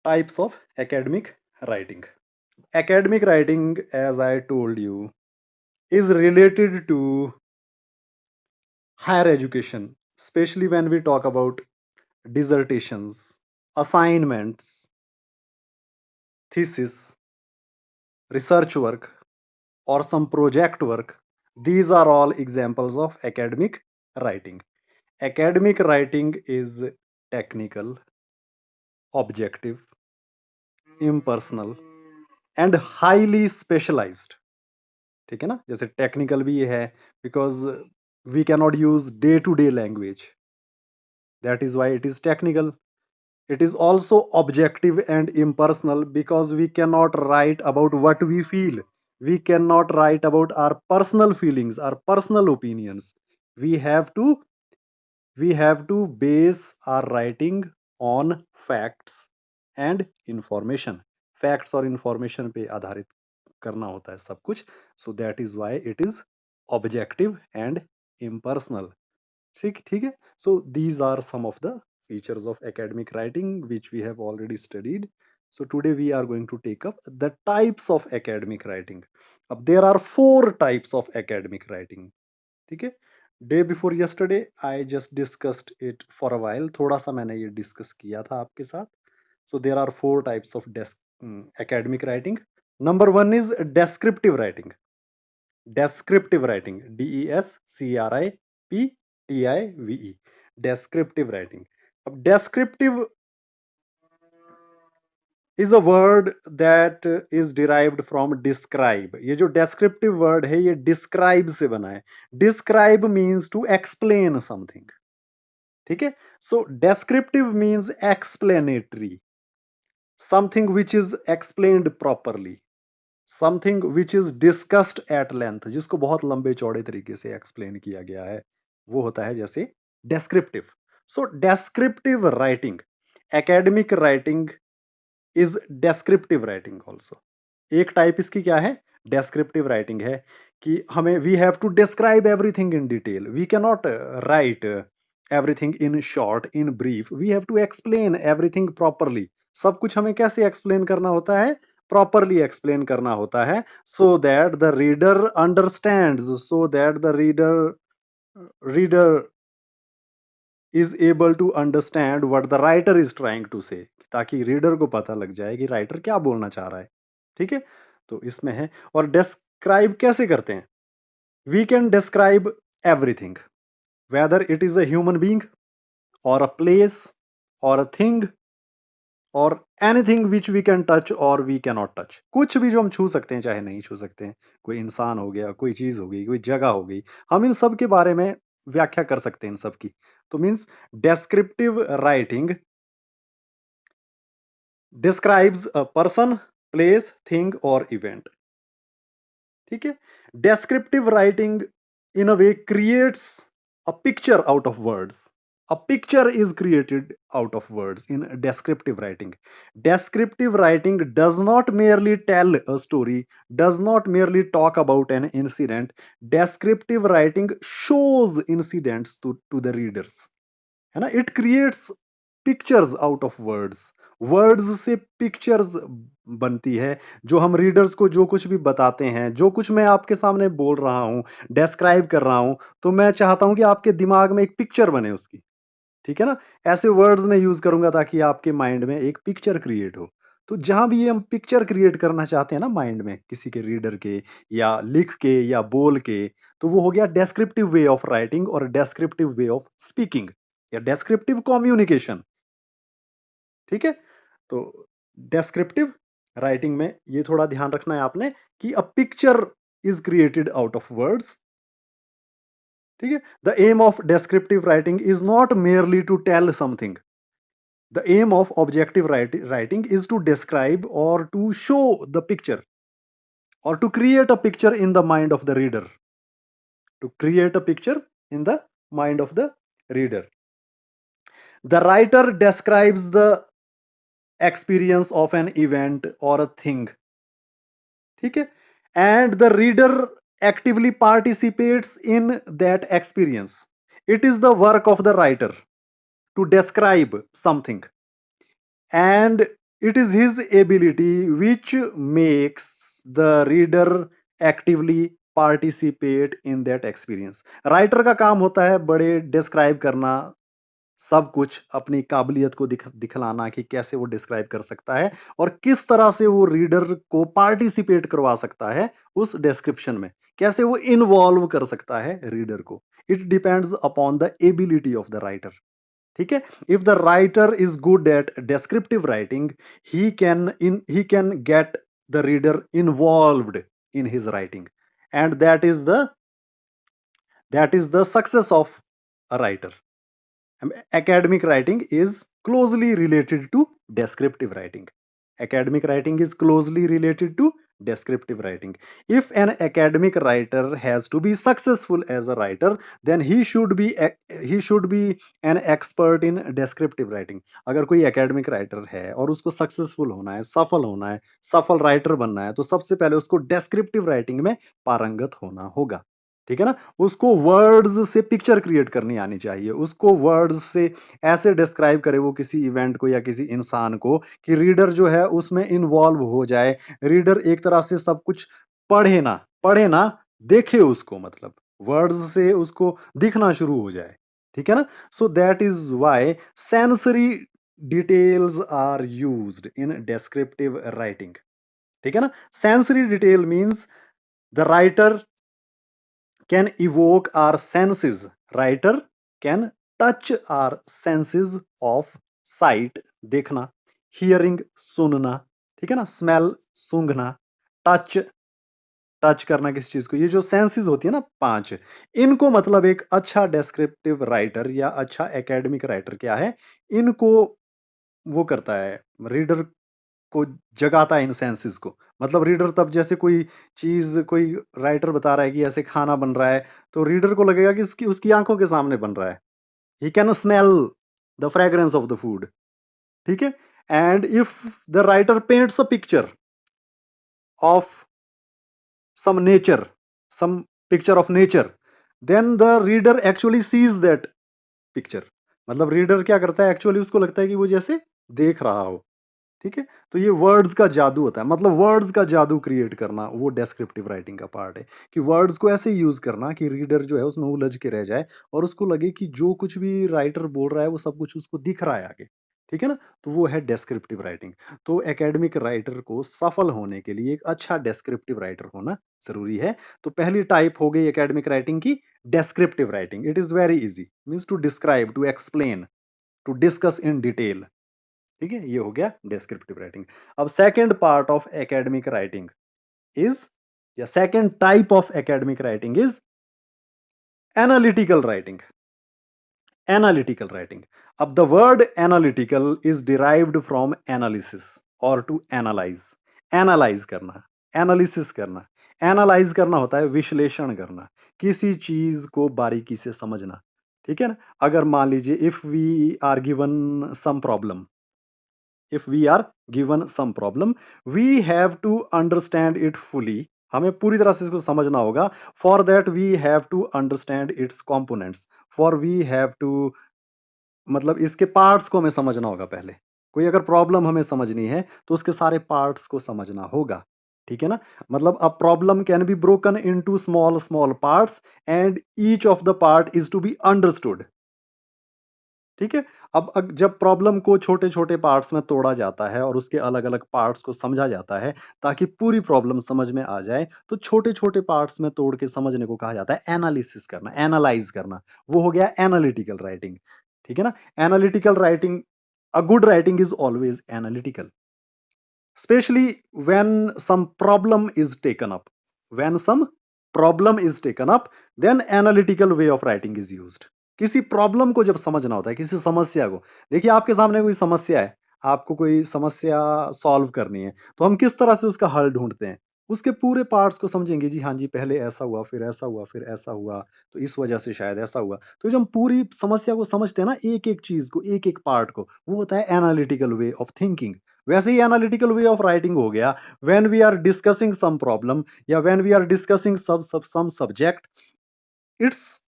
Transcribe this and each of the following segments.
Types of academic writing. Academic writing, as I told you, is related to higher education, especially when we talk about dissertations, assignments, thesis, research work, or some project work. These are all examples of academic writing. Academic writing is technical, objective, impersonal, and highly specialized. ठीक है ना, जैसे technical भी ये है because we cannot use day to day language, that is why it is technical. It is also objective and impersonal because we cannot write about what we feel. We cannot write about our personal feelings, our personal opinions. We have to we have to base our writing on facts and information. Facts और information पे आधारित करना होता है सब कुछ. So that is why it is objective and impersonal. ठीक है. So these are some of the features of academic writing which we have already studied. So today we are going to take up the types of academic writing. अब there are 4 types of academic writing. ठीक है. Day before yesterday I just discussed it for a while. थोड़ा सा मैंने ये discuss किया था आपके साथ. So there are 4 types of academic writing. Number 1 is descriptive writing. Descriptive writing, DESCRIPTIVE, descriptive writing. अब descriptive is a word that is derived from describe. ये जो descriptive word है ये describe से बना है. Describe means to explain something. ठीक है. So descriptive means explanatory, something which is explained properly, something which is discussed at length, जिसको बहुत लंबे चौड़े तरीके से एक्सप्लेन किया गया है, वो होता है जैसे descriptive. So descriptive writing, academic writing is descriptive writing also. एक टाइप इसकी क्या है, डेस्क्रिप्टिव राइटिंग है कि हमें we have to describe everything in detail. We can not write everything in short, in brief. We have to explain everything properly. सब कुछ हमें कैसे एक्सप्लेन करना होता है, प्रॉपरली एक्सप्लेन करना होता है, so that the reader understands, so that the reader is able to understand what the writer is trying to say, ताकि रीडर को पता लग जाए कि राइटर क्या बोलना चाह रहा है. ठीक है. तो इसमें है. और डिस्क्राइब कैसे करते हैं, we can describe everything, whether it is a human being और अ प्लेस और अ थिंग और anything which we can touch और वी कैन नॉट टच. कुछ भी जो हम छू सकते हैं चाहे नहीं छू सकते हैं, कोई इंसान हो गया, कोई चीज हो गई, कोई जगह हो गई, हम इन सब के बारे में व्याख्या कर सकते हैं इन सब की. तो means descriptive writing describes a person, place, thing और इवेंट. ठीक है. Descriptive writing in a way creates a picture out of words. A picture is created out of words in descriptive writing. Descriptive writing does not merely tell a story, does not merely talk about an incident. Descriptive writing shows incidents to the readers. है ना. It creates pictures out of words. Words से pictures बनती है जो हम readers को जो कुछ भी बताते हैं, जो कुछ मैं आपके सामने बोल रहा हूं, डेस्क्राइब कर रहा हूं, तो मैं चाहता हूं कि आपके दिमाग में एक पिक्चर बने उसकी. ठीक है ना. ऐसे वर्ड्स में यूज करूंगा ताकि आपके माइंड में एक पिक्चर क्रिएट हो. तो जहां भी ये हम पिक्चर क्रिएट करना चाहते हैं ना माइंड में, किसी के रीडर के या लिख के या बोल के, तो वो हो गया डेस्क्रिप्टिव वे ऑफ राइटिंग और डेस्क्रिप्टिव वे ऑफ स्पीकिंग या डेस्क्रिप्टिव कम्युनिकेशन. ठीक है. तो डेस्क्रिप्टिव राइटिंग में ये थोड़ा ध्यान रखना है आपने कि a picture is created out of words. ठीक है. The aim of descriptive writing is not merely to tell something. The aim of objective writing is to describe or to show the picture or to create a picture in the mind of the reader. To create a picture in the mind of the reader. The writer describes the experience of an event or a thing. ठीक है. And the reader actively participates in that experience. It is the work of the writer to describe something. And It is his ability which makes the reader actively participate in that experience. Writer का काम होता है बड़े describe करना, सब कुछ अपनी काबिलियत को दिखलाना कि कैसे वो डिस्क्राइब कर सकता है और किस तरह से वो रीडर को पार्टिसिपेट करवा सकता है उस डिस्क्रिप्शन में, कैसे वो इन्वॉल्व कर सकता है रीडर को. It depends upon the ability of the writer. ठीक है. If the writer is good at descriptive writing, he can get the reader involved in his writing, and that is the success of a writer. Academic writing is closely related to descriptive writing. Academic writing is closely related to descriptive writing. If an academic writer has to be successful as a writer, then he should be an expert in descriptive writing. अगर कोई academic writer है और उसको successful होना है, सफल writer बनना है, तो सबसे पहले उसको descriptive writing में पारंगत होना होगा. ठीक है ना. उसको वर्ड्स से पिक्चर क्रिएट करनी आनी चाहिए, उसको वर्ड्स से ऐसे डिस्क्राइब करे वो किसी इवेंट को या किसी इंसान को कि रीडर जो है उसमें इन्वॉल्व हो जाए, रीडर एक तरह से सब कुछ पढ़े ना देखे उसको, मतलब वर्ड्स से उसको दिखना शुरू हो जाए. ठीक है ना. So that is why sensory details are used in descriptive writing. ठीक है ना. Sensory detail means the writer can evoke our senses. Writer can touch our senses of sight, देखना, hearing, सुनना, ठीक है ना, smell, सूंघना, टच करना किसी चीज को. ये जो सेंसेस होती है ना 5, इनको मतलब एक अच्छा डेस्क्रिप्टिव राइटर या अच्छा एकेडमिक राइटर क्या है, इनको वो करता है, रीडर को जगाता है इन सेंसेस को. मतलब रीडर तब जैसे कोई चीज कोई राइटर बता रहा है कि ऐसे खाना बन रहा है, तो रीडर को लगेगा कि उसकी उसकी आंखों के सामने बन रहा है. He can smell the fragrance of the food. ठीक है. And if the writer paints a picture of some nature, some picture of nature, then the reader actually sees that picture. मतलब रीडर क्या करता है, एक्चुअली उसको लगता है कि वो जैसे देख रहा हो. ठीक है. तो ये वर्ड्स का जादू होता है, मतलब वर्ड्स का जादू क्रिएट करना वो डेस्क्रिप्टिव राइटिंग का पार्ट है, कि वर्ड्स को ऐसे यूज करना कि रीडर जो है उसमें उलझ के रह जाए और उसको लगे कि जो कुछ भी राइटर बोल रहा है वो सब कुछ उसको दिख रहा है आगे. ठीक है ना. तो वो है डेस्क्रिप्टिव राइटिंग. तो एकेडमिक राइटर को सफल होने के लिए एक अच्छा डेस्क्रिप्टिव राइटर होना जरूरी है. तो पहली टाइप हो गई एकेडमिक राइटिंग की descriptive writing. It is very easy, means to describe, to explain, to discuss in detail. ठीक है. ये हो गया डेस्क्रिप्टिव राइटिंग. अब second part of academic writing is, या second type of academic writing is analytical writing. Analytical writing. अब the word analytical is derived from analysis or to analyze. Analyze करना, analysis करना. Analyze करना होता है विश्लेषण करना, किसी चीज को बारीकी से समझना. ठीक है ना. अगर मान लीजिए if we are given some problem, we have to understand it fully. हमें पूरी तरह से इसको समझना होगा. For that we have to understand its components. For we have to, मतलब इसके पार्ट्स को हमें समझना होगा पहले. कोई अगर प्रॉब्लम हमें समझनी है तो उसके सारे पार्ट्स को समझना होगा. ठीक है ना. मतलब a problem can be broken into small small parts and each of the part is to be understood. ठीक है. अब जब प्रॉब्लम को छोटे छोटे पार्ट्स में तोड़ा जाता है और उसके अलग अलग पार्ट्स को समझा जाता है ताकि पूरी प्रॉब्लम समझ में आ जाए, तो छोटे छोटे पार्ट्स में तोड़ के समझने को कहा जाता है एनालिसिस करना, एनालाइज करना. वो हो गया एनालिटिकल राइटिंग. ठीक है ना. Analytical writing, a good writing is always analytical, especially when some problem is taken up. When some problem is taken up, then analytical way of writing is used. किसी problem को जब समझना होता है, किसी समस्या को, देखिए आपके सामने कोई समस्या है, आपको कोई समस्या सॉल्व करनी है, तो हम किस तरह से उसका हल ढूंढते हैं, उसके पूरे पार्ट्स को समझेंगे. जी हाँ जी, पहले ऐसा हुआ, फिर ऐसा हुआ, फिर ऐसा हुआ, तो इस वजह से शायद ऐसा हुआ. तो जब हम पूरी समस्या को समझते हैं ना, एक एक चीज को, एक एक पार्ट को, वो होता है एनालिटिकल वे ऑफ थिंकिंग. वैसे ही एनालिटिकल वे ऑफ राइटिंग हो गया when we are discussing some problem या when we are discussing some subject, its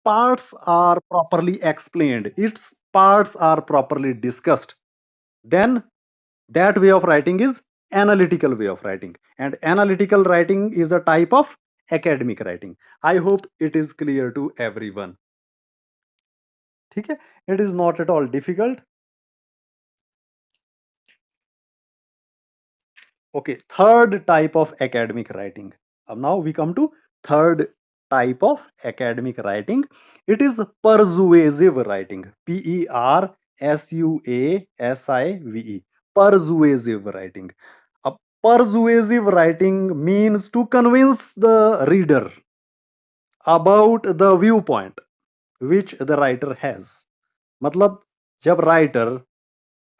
parts are properly explained, its parts are properly discussed, then That way of writing is analytical way of writing, and analytical writing is a type of academic writing. I hope it is clear to everyone. ठीक है, it is not at all difficult. Okay, third type of academic writing. Now we come to third type of academic writing. It is persuasive writing. Persuasive. Persuasive writing. A persuasive writing means to convince the reader about the viewpoint which the writer has. मतलब जब writer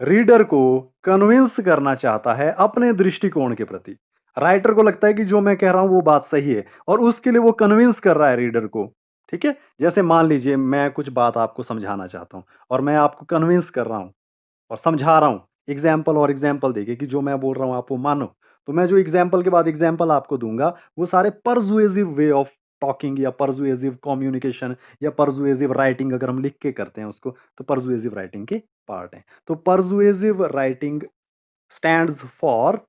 reader को convince करना चाहता है अपने दृष्टिकोण के प्रति, राइटर को लगता है कि जो मैं कह रहा हूं वो बात सही है और उसके लिए वो कन्विंस कर रहा है रीडर को। ठीक है, जैसे मान लीजिए मैं कुछ बात आपको समझाना चाहता हूं और मैं आपको कन्विंस कर रहा हूं और समझा रहा हूं एग्जाम्पल और एग्जाम्पल देके कि जो मैं बोल रहा हूं आप वो मानो। तो मैं जो एग्जाम्पल के बाद एग्जाम्पल आपको दूंगा वो सारे परसुएसिव वे ऑफ टॉकिंग या परसुएसिव कम्युनिकेशन या परसुएसिव राइटिंग अगर हम लिख के करते हैं उसको तो परसुएसिव राइटिंग के पार्ट है। तो persuasive writing stands for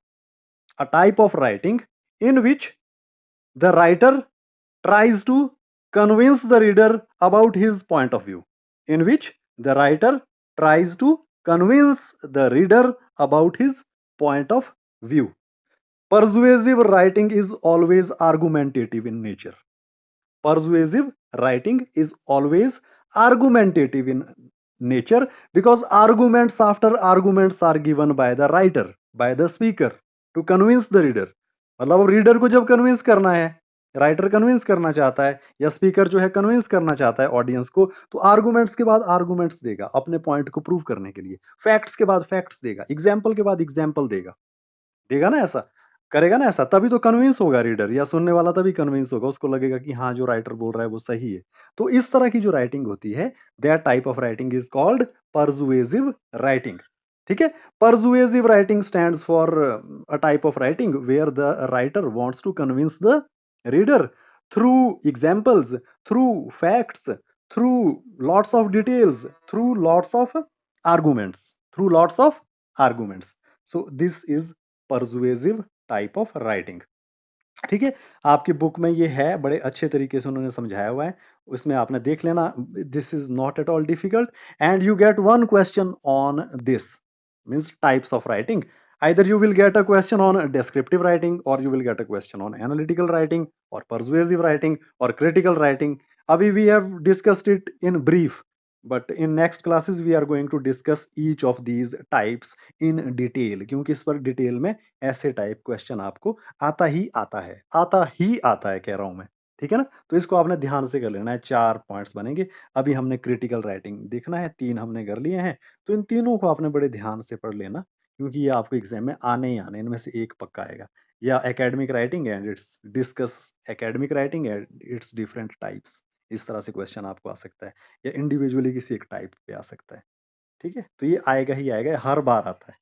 a type of writing in which the writer tries to convince the reader about his point of view. In which the writer tries to convince the reader about his point of view. Persuasive writing is always argumentative in nature. Persuasive writing is always argumentative in nature because arguments after arguments are given by the writer, by the speaker to convince the reader. मतलब reader को जब convince करना है, writer convince करना चाहता है या speaker जो है कन्विंस करना चाहता है ऑडियंस को, तो आर्गुमेंट्स के बाद आर्गुमेंट्स देगा अपने पॉइंट को प्रूव करने के लिए, फैक्ट्स के बाद फैक्ट्स देगा, एग्जाम्पल के बाद एग्जाम्पल देगा। देगा ना ऐसा, करेगा ना ऐसा, तभी तो कन्विंस होगा रीडर या सुनने वाला, तभी कन्विंस होगा, उसको लगेगा कि हाँ जो राइटर बोल रहा है वो सही है। तो इस तरह की जो राइटिंग होती है that type of writing is called persuasive writing. ठीक है, persuasive writing stands for a type of writing where the writer wants to convince the reader through examples, through facts, through lots of details, through lots of arguments, through lots of arguments. So this is persuasive type of writing. ठीक है, आपकी book में ये है, बड़े अच्छे तरीके से उन्होंने समझाया हुआ है, उसमें आपने देख लेना। This is not at all difficult and you get one question on this means types of writing. Either you will get a question on descriptive writing or you will get a question on analytical writing or persuasive writing or critical writing. Abhi we have discussed it in brief, but in next classes we are going to discuss each of these types in detail, क्योंकि इस पर detail में ऐसे type question आपको आता ही आता है, आता ही आता है कह रहा हूं मैं। ठीक है ना, तो इसको आपने ध्यान से कर लेना है, 4 पॉइंट्स बनेंगे। अभी हमने क्रिटिकल राइटिंग देखना है, 3 हमने कर लिए हैं, तो इन तीनों को आपने बड़े ध्यान से पढ़ लेना, क्योंकि ये आपको एग्जाम में आने ही आने, इनमें से एक पक्का आएगा। या academic writing and it's discuss academic writing and it's different types, इस तरह से क्वेश्चन आपको आ सकता है, या इंडिविजुअली किसी एक टाइप पे आ सकता है। ठीक है, तो ये आएगा ही आएगा, हर बार आता है।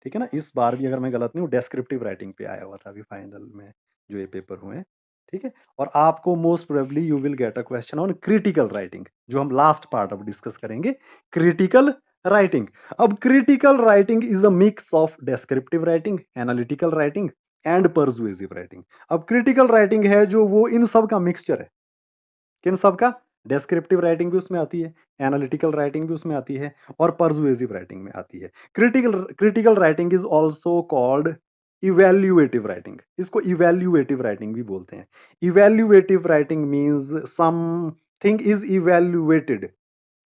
ठीक है ना, इस बार भी अगर मैं गलत नहीं हूँ डेस्क्रिप्टिव राइटिंग पे आया हुआ था अभी फाइनल में जो ये पेपर हुए हैं। ठीक है, और आपको most probably you will get a question on critical writing, जो हम लास्ट पार्ट अब डिस्कस करेंगे, क्रिटिकल राइटिंग। अब critical writing is a mix of descriptive writing, analytical writing and persuasive writing. अब क्रिटिकल राइटिंग है जो वो इन सब का मिक्सचर है। किन सब का? डेस्क्रिप्टिव राइटिंग भी उसमें आती है, एनालिटिकल राइटिंग भी उसमें आती है और परसुएसिव राइटिंग में आती है। Critical writing is also called evaluative writing, इसको इवेल्युएटिव राइटिंग भी बोलते हैं। Evaluative writing means something is evaluated.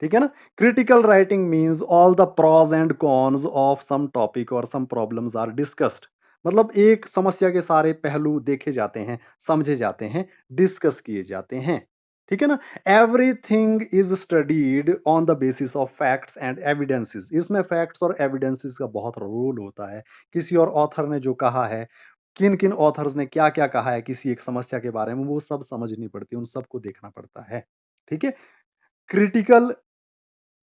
ठीक है ना, critical writing means all the pros and cons of some topic और सम प्रॉब्लम्स आर डिस्कस्ड। मतलब एक समस्या के सारे पहलू देखे जाते हैं, समझे जाते हैं, डिस्कस किए जाते हैं। ठीक है ना, everything is studied on the basis of facts and evidences. इसमें फैक्ट्स और एविडेंसेस का बहुत रोल होता है। किसी और ऑथर ने जो कहा है, किन किन ऑथर्स ने क्या क्या कहा है किसी एक समस्या के बारे में, वो सब समझनी पड़ती है, उन सबको देखना पड़ता है। ठीक है, critical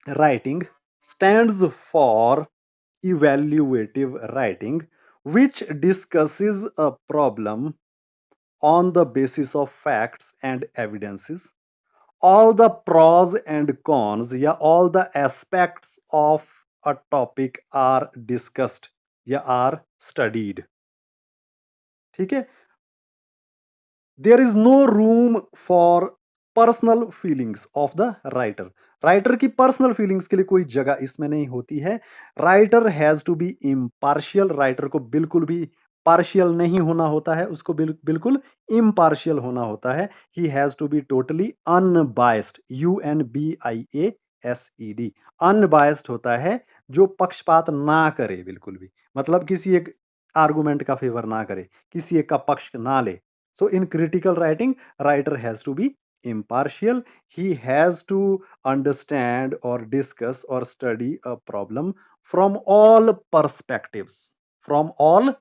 writing stands for evaluative writing, which discusses a problem on the basis of facts and evidences. All the pros and cons, yeah, all the aspects of a topic are discussed या are studied. ठीक है, there is no room for personal feelings of the writer. Writer की personal feelings के लिए कोई जगह इसमें नहीं होती है. Writer has to be impartial. Writer को बिल्कुल भी पार्शियल नहीं होना होता है, उसको बिल्कुल इम्पार्शियल होना होता है. He has to be totally unbiased. UNBIASED. Unbiased होता है जो पक्षपात ना करे बिल्कुल भी, मतलब किसी एक आर्गुमेंट का फेवर ना करे, किसी एक का पक्ष ना ले. So in critical writing, writer has to be impartial. He has to understand or discuss or study a problem from all perspectives, from all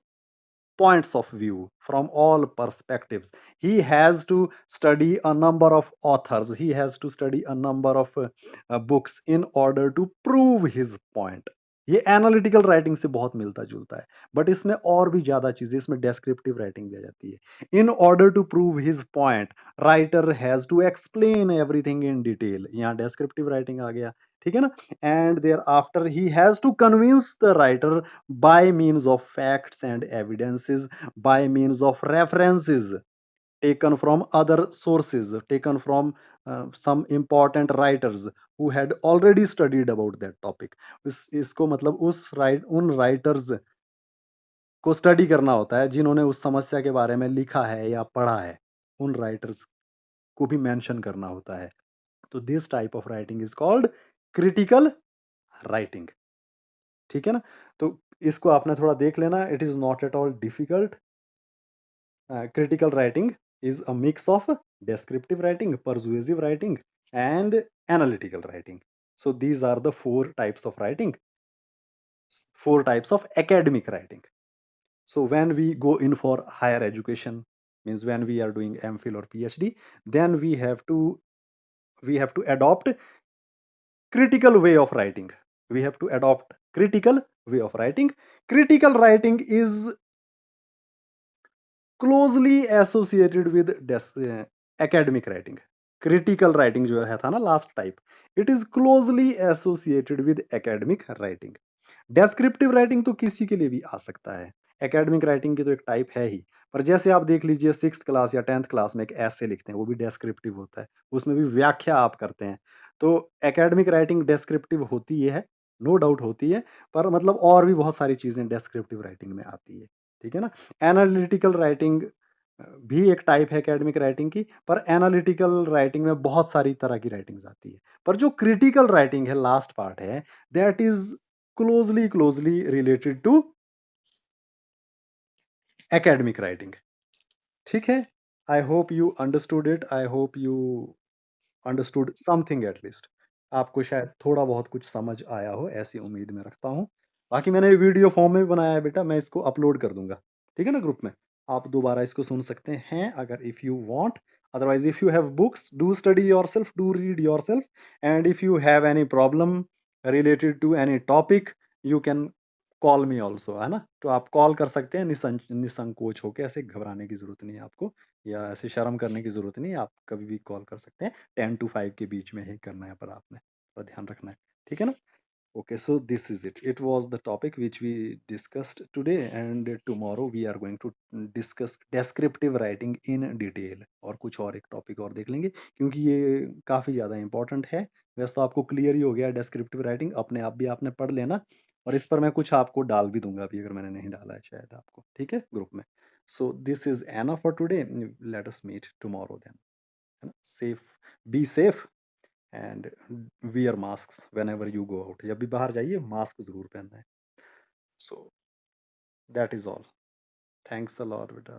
points of view, from all perspectives. He has to study a number of authors. He has to study a number of books in order to prove his point. ये analytical writing से बहुत मिलता जुलता है, but इसमें और भी ज्यादा चीजें, इसमें डेस्क्रिप्टिव राइटिंग भी आ जाती है. In order to prove his point, writer has to explain everything in detail. यहाँ डेस्क्रिप्टिव राइटिंग आ गया, ठीक है ना. And thereafter he has to convince the writer by means of facts and evidences, by means of references taken from other sources, taken from some important writers who had already studied about that topic. इसको मतलब उन writers को study करना होता है जिन्होंने उस समस्या के बारे में लिखा है या पढ़ा है. उन राइटर्स को भी मेंशन करना होता है. तो this type of writing is called critical writing. ठीक है ना. तो इसको आपने थोड़ा देख लेना. It is not at all difficult. Critical writing is a mix of descriptive writing, persuasive writing, and analytical writing. So these are the four types of writing, four types of academic writing. So when we go in for higher education, means when we are doing MPhil or PhD, then we have to adopt critical way of writing. We have to adopt critical way of writing. Critical writing is closely associated with academic writing. Critical writing जो है था ना last type, it is closely associated with academic writing. Descriptive writing तो किसी के लिए भी आ सकता है, एकेडमिक राइटिंग की तो एक टाइप है ही. पर जैसे आप देख लीजिए 6th क्लास या 10th क्लास में एक ऐसे लिखते हैं, वो भी डेस्क्रिप्टिव होता है, उसमें भी व्याख्या आप करते हैं. तो एकेडमिक राइटिंग डेस्क्रिप्टिव होती है, नो डाउट होती है, पर मतलब और भी बहुत सारी चीजें डेस्क्रिप्टिव राइटिंग में आती है. ठीक है ना. एनालिटिकल राइटिंग भी एक टाइप है एकेडमिक राइटिंग की, पर एनालिटिकल राइटिंग में बहुत सारी तरह की राइटिंग्स आती है. पर जो क्रिटिकल राइटिंग है, लास्ट पार्ट है, that is closely related to academic writing. ठीक है. I hope you understood it. I hope you understood something at least. आपको शायद थोड़ा बहुत कुछ समझ आया हो, ऐसी उम्मीद में रखता हूँ. बाकी मैंने वीडियो फॉर्म में भी बनाया है बेटा, मैं इसको अपलोड कर दूंगा, ठीक है ना, ग्रुप में. आप दोबारा इसको सुन सकते हैं अगर if you want. Otherwise if you have books, do study yourself, do read yourself. And if you have any problem related to any topic, you can call me also, है ना. तो आप कॉल कर सकते हैं निसंकोच होकर. ऐसे घबराने की जरूरत नहीं है आपको, या ऐसे शर्म करने की जरूरत नहीं है. आप कभी भी कॉल कर सकते हैं. 10 to 5 के बीच में ही करना है, पर आपने थोड़ा ध्यान रखना है, ठीक है ना. Okay, so this is it. It was the topic which we discussed today, and tomorrow we are going to discuss descriptive writing in detail. और कुछ और एक टॉपिक और देख लेंगे, क्योंकि ये काफी ज्यादा इंपॉर्टेंट है. वैसे तो आपको क्लियर ही हो गया डेस्क्रिप्टिव राइटिंग, अपने आप भी आपने पढ़ लेना. और इस पर मैं कुछ आपको डाल भी दूंगा अभी, अगर मैंने नहीं डाला है शायद आपको, ठीक है, ग्रुप में. So this is enough for today. Let us meet tomorrow then. है ना. Safe, be safe, and wear mask whenever you go out. जब भी बाहर जाइए मास्क जरूर पहनना है. So that is all. Thanks a lot बेटा.